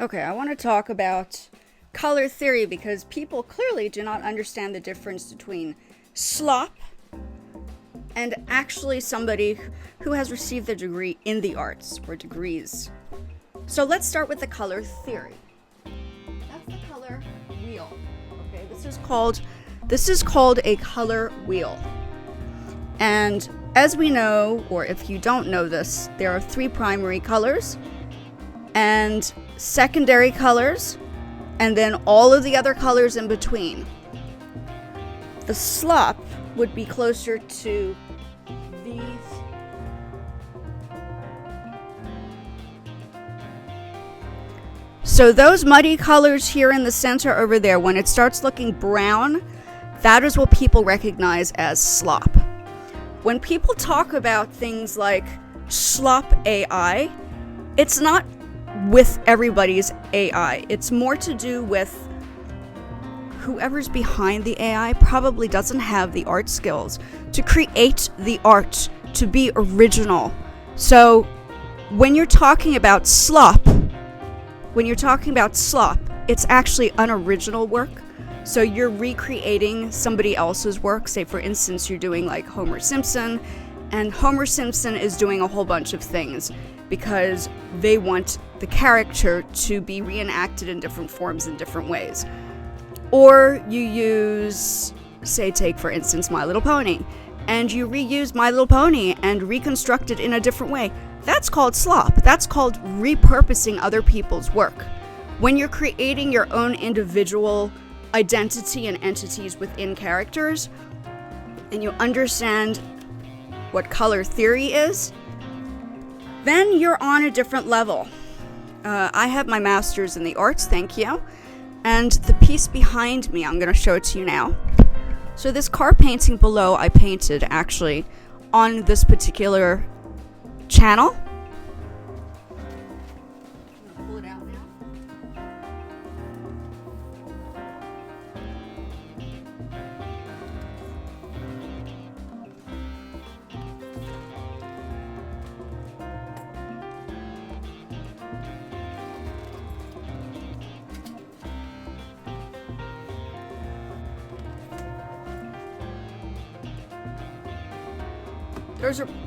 Okay, I want to talk about color theory because people clearly do not understand the difference between slop and actually somebody who has received a degree in the arts or degrees. So let's start with the color theory. That's the color wheel. Okay, this is called a color wheel. And as we know, or if you don't know this, there are 3 primary colors and secondary colors, and then all of the other colors in between. The slop would be closer to these. So those muddy colors here in the center over there, when it starts looking brown, that is what people recognize as slop. When people talk about things like slop AI, it's not with everybody's AI. It's more to do with whoever's behind the AI probably doesn't have the art skills to create the art, to be original. So when you're talking about slop, it's actually unoriginal work. So you're recreating somebody else's work. Say, for instance, you're doing like Homer Simpson, and Homer Simpson is doing a whole bunch of things because they want the character to be reenacted in different forms in different ways. Or you use, say, take for instance My Little Pony, and you reuse My Little Pony and reconstruct it in a different way. That's called slop. That's called repurposing other people's work. When you're creating your own individual identity and entities within characters, and you understand what color theory is, then you're on a different level. I have my master's in the arts, thank you. And the piece behind me, I'm going to show it to you now. So this car painting below, I painted actually on this particular channel. I'm going to pull it out now.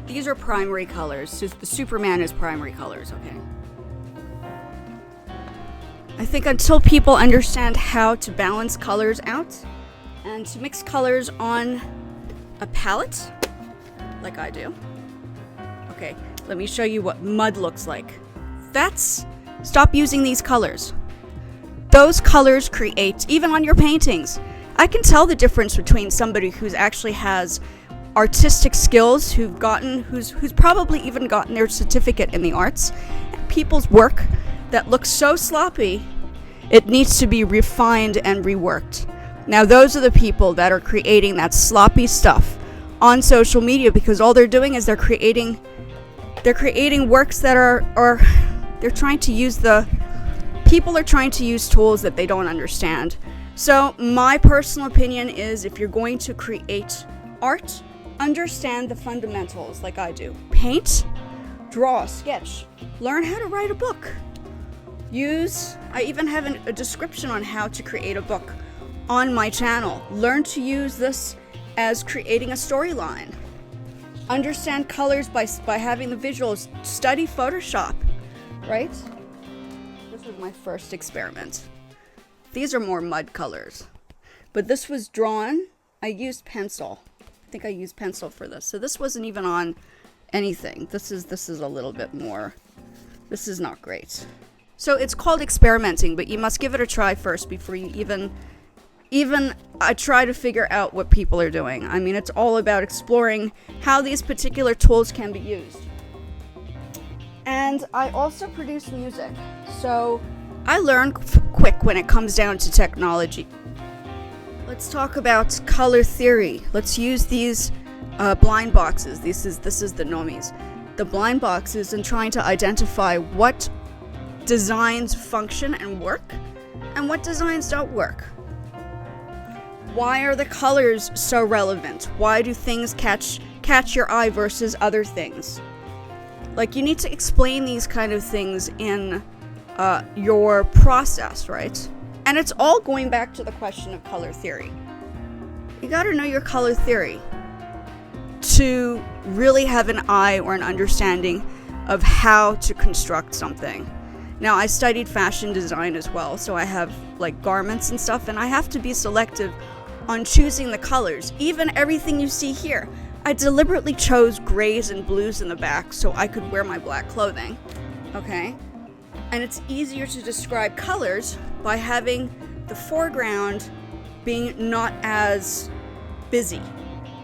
These are primary colors. So the Superman is primary colors, okay? I think until people understand how to balance colors out and to mix colors on a palette, like I do. Okay, let me show you what mud looks like. Stop using these colors. Those colors create, even on your paintings. I can tell the difference between somebody who's actually has artistic skills, who's probably even gotten their certificate in the arts, and people's work that looks so sloppy, it needs to be refined and reworked. Now those are the people that are creating that sloppy stuff on social media, because all they're doing is they're creating works that they're trying to use people are trying to use tools that they don't understand. So my personal opinion is, if you're going to create art, understand the fundamentals like I do. Paint, draw, sketch, learn how to write a book. I even have a description on how to create a book on my channel. Learn to use this as creating a storyline. Understand colors by having the visuals. Study Photoshop, right? This was my first experiment. These are more mud colors, but this was drawn. I used pencil. I think I used pencil for this. So this wasn't even on anything. This is a little bit more. This is not great. So it's called experimenting, but you must give it a try first before you even try to figure out what people are doing. I mean, it's all about exploring how these particular tools can be used. And I also produce music. So I learn quick when it comes down to technology. Let's talk about color theory. Let's use these blind boxes. This is the normies. The blind boxes, and trying to identify what designs function and work and what designs don't work. Why are the colors so relevant? Why do things catch your eye versus other things? Like, you need to explain these kind of things in your process, right? And it's all going back to the question of color theory. You got to know your color theory to really have an eye or an understanding of how to construct something. Now, I studied fashion design as well, so I have like garments and stuff, and I have to be selective on choosing the colors. Even everything you see here, I deliberately chose grays and blues in the back so I could wear my black clothing, okay? And it's easier to describe colors by having the foreground being not as busy,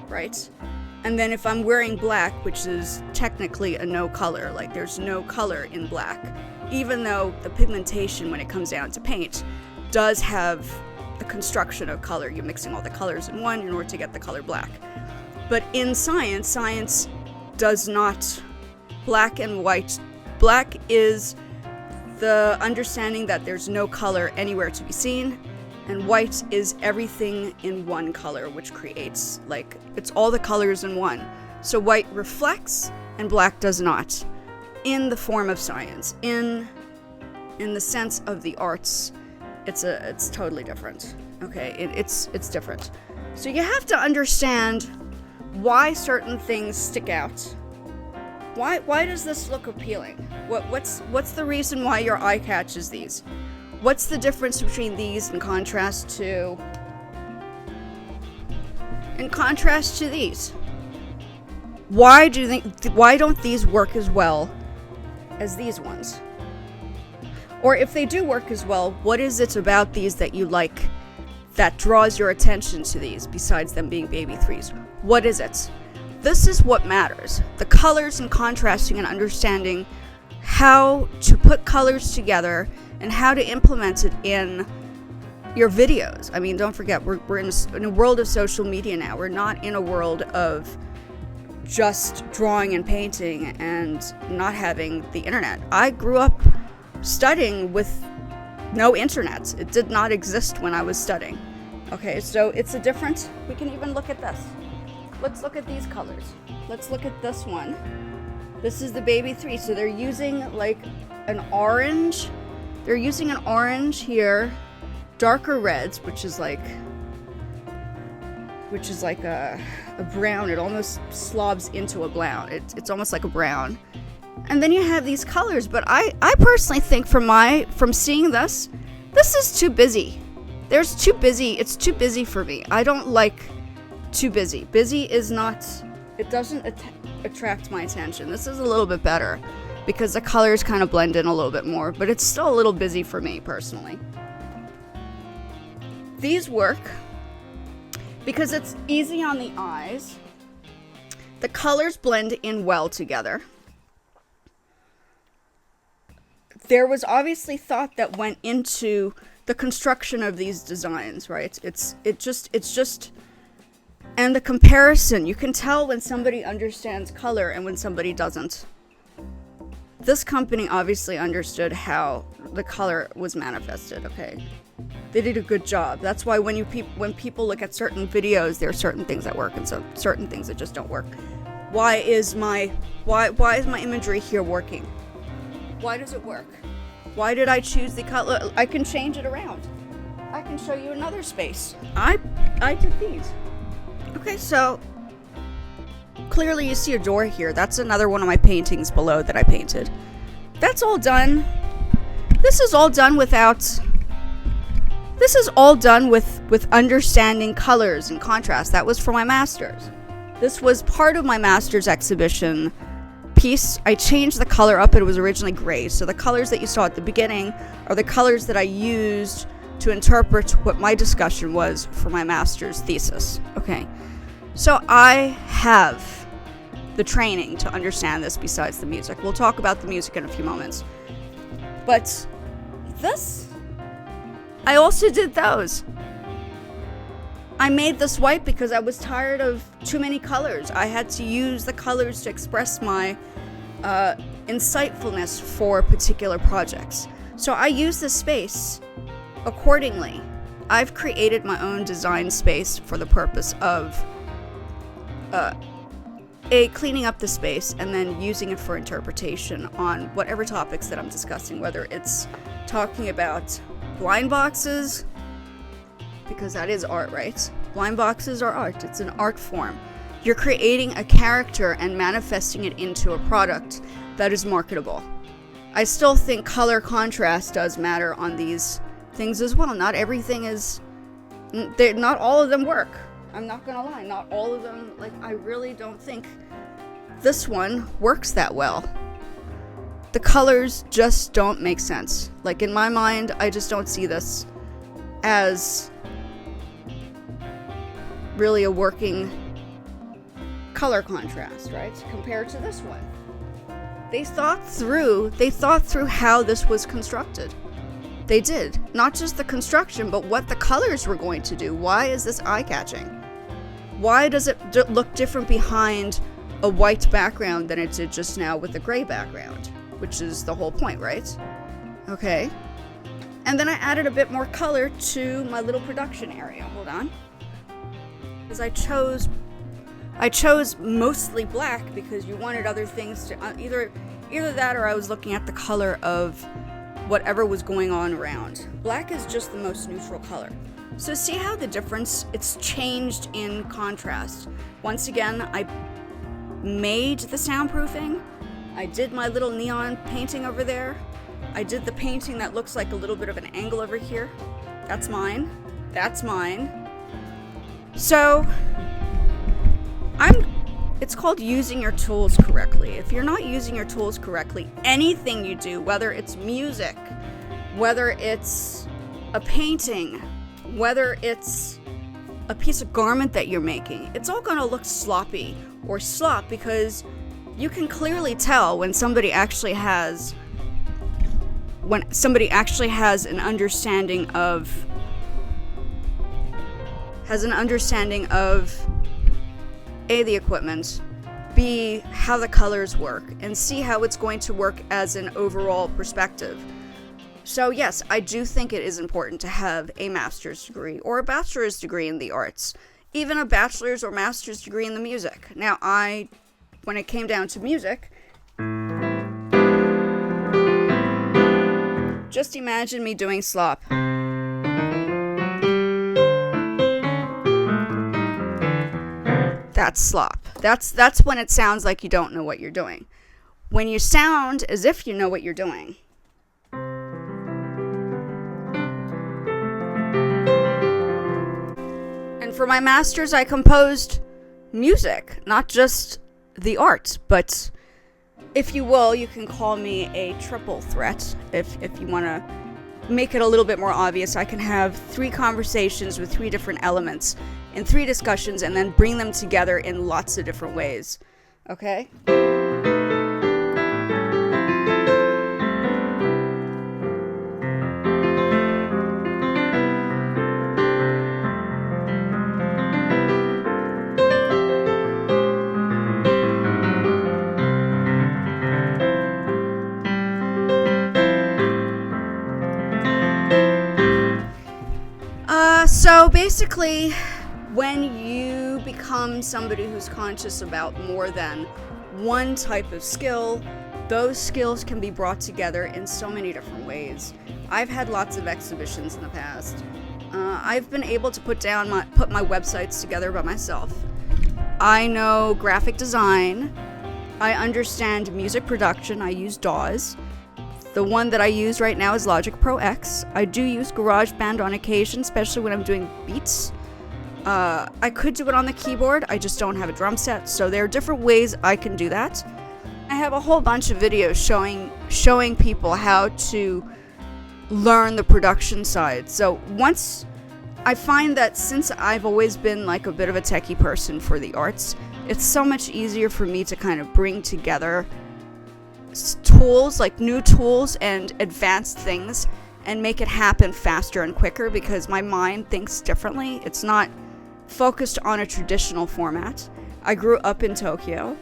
right? And then if I'm wearing black, which is technically a no color, like there's no color in black, even though the pigmentation when it comes down to paint does have the construction of color. You're mixing all the colors in one in order to get the color black. But in science does not, black and white. Black is the understanding that there's no color anywhere to be seen, and white is everything in one color, which creates, like, it's all the colors in one. So white reflects and black does not, in the form of science. In the sense of the arts, it's totally different. Okay, it's different. So you have to understand why certain things stick out. Why does this look appealing? What's the reason why your eye catches these? What's the difference between these in contrast to these? Why don't these work as well as these ones? Or if they do work as well, what is it about these that you like that draws your attention to these besides them being baby threes? What is it? This is what matters. The colors and contrasting and understanding how to put colors together and how to implement it in your videos. I mean, don't forget, we're in a world of social media now. We're not in a world of just drawing and painting and not having the internet. I grew up studying with no internet. It did not exist when I was studying. Okay, so it's a different, we can even look at this. Let's look at these colors. Let's look at this one. This is the baby 3. So they're using like an orange. They're using an orange here, darker reds, which is like a brown. It almost slobs into a brown. It's almost like a brown. And then you have these colors, but I personally think from seeing this is too busy. It's too busy for me. I don't like too busy. Busy is not, it doesn't attract my attention. This is a little bit better because the colors kind of blend in a little bit more, but it's still a little busy for me personally. These work because it's easy on the eyes. The colors blend in well together. There was obviously thought that went into the construction of these designs, right? It's just and the comparison, you can tell when somebody understands color and when somebody doesn't. This company obviously understood how the color was manifested, okay? They did a good job. That's why when people look at certain videos, there are certain things that work and certain things that just don't work. Why is my imagery here working? Why does it work? Why did I choose the color? I can change it around. I can show you another space. I did these. Okay, so clearly you see a door here. That's another one of my paintings below that I painted. That's all done. This is all done with understanding colors and contrast. That was for my master's. This was part of my master's exhibition piece. I changed the color up. It was originally gray. So the colors that you saw at the beginning are the colors that I used to interpret what my discussion was for my master's thesis. Okay. So I have the training to understand this besides the music. We'll talk about the music in a few moments. But this, I also did those. I made this white because I was tired of too many colors. I had to use the colors to express my insightfulness for particular projects. So I use this space accordingly. I've created my own design space for the purpose of cleaning up the space and then using it for interpretation on whatever topics that I'm discussing, whether it's talking about blind boxes, because that is art, right? Blind boxes are art. It's an art form. You're creating a character and manifesting it into a product that is marketable. I still think color contrast does matter on these things as well. Not everything is... not all of them work. I'm not gonna lie. Not all of them... like, I really don't think this one works that well. The colors just don't make sense. Like, in my mind, I just don't see this as really a working color contrast, right? Compared to this one. They thought through how this was constructed. They did. Not just the construction, but what the colors were going to do. Why is this eye-catching? Why does it look different behind a white background than it did just now with a gray background? Which is the whole point, right? Okay. And then I added a bit more color to my little production area. Hold on. Because I chose mostly black because you wanted other things to either that, or I was looking at the color of whatever was going on around. Black is just the most neutral color. So see how the difference, it's changed in contrast. Once again, I made the soundproofing. I did my little neon painting over there. I did the painting that looks like a little bit of an angle over here. That's mine. That's mine. So it's called using your tools correctly. If you're not using your tools correctly, anything you do, whether it's music, whether it's a painting, whether it's a piece of garment that you're making, it's all gonna look sloppy or slop, because you can clearly tell when somebody actually has an understanding of A, the equipment, B, how the colors work, and C, how it's going to work as an overall perspective. So yes, I do think it is important to have a master's degree or a bachelor's degree in the arts, even a bachelor's or master's degree in the music. Now, when it came down to music, just imagine me doing slop. That's slop. That's when it sounds like you don't know what you're doing. When you sound as if you know what you're doing. And for my master's, I composed music, not just the art, but if you will, you can call me a triple threat. If you want to make it a little bit more obvious, I can have 3 conversations with 3 different elements in 3 discussions and then bring them together in lots of different ways. Okay? So basically, when you become somebody who's conscious about more than one type of skill, those skills can be brought together in so many different ways. I've had lots of exhibitions in the past. I've been able to put my websites together by myself. I know graphic design. I understand music production. I use DAWs. The one that I use right now is Logic Pro X. I do use GarageBand on occasion, especially when I'm doing beats. I could do it on the keyboard, I just don't have a drum set, so there are different ways I can do that. I have a whole bunch of videos showing people how to learn the production side. So once I find that since I've always been like a bit of a techie person for the arts, it's so much easier for me to kind of bring together tools, like new tools and advanced things, and make it happen faster and quicker because my mind thinks differently. It's not focused on a traditional format. I grew up in Tokyo,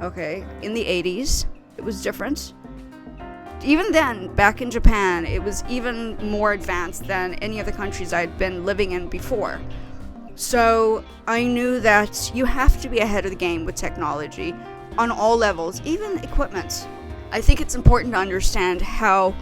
okay, in the 80s. It was different. Even then, back in Japan, it was even more advanced than any of the countries I'd been living in before. So I knew that you have to be ahead of the game with technology on all levels, even equipment. I think it's important to understand how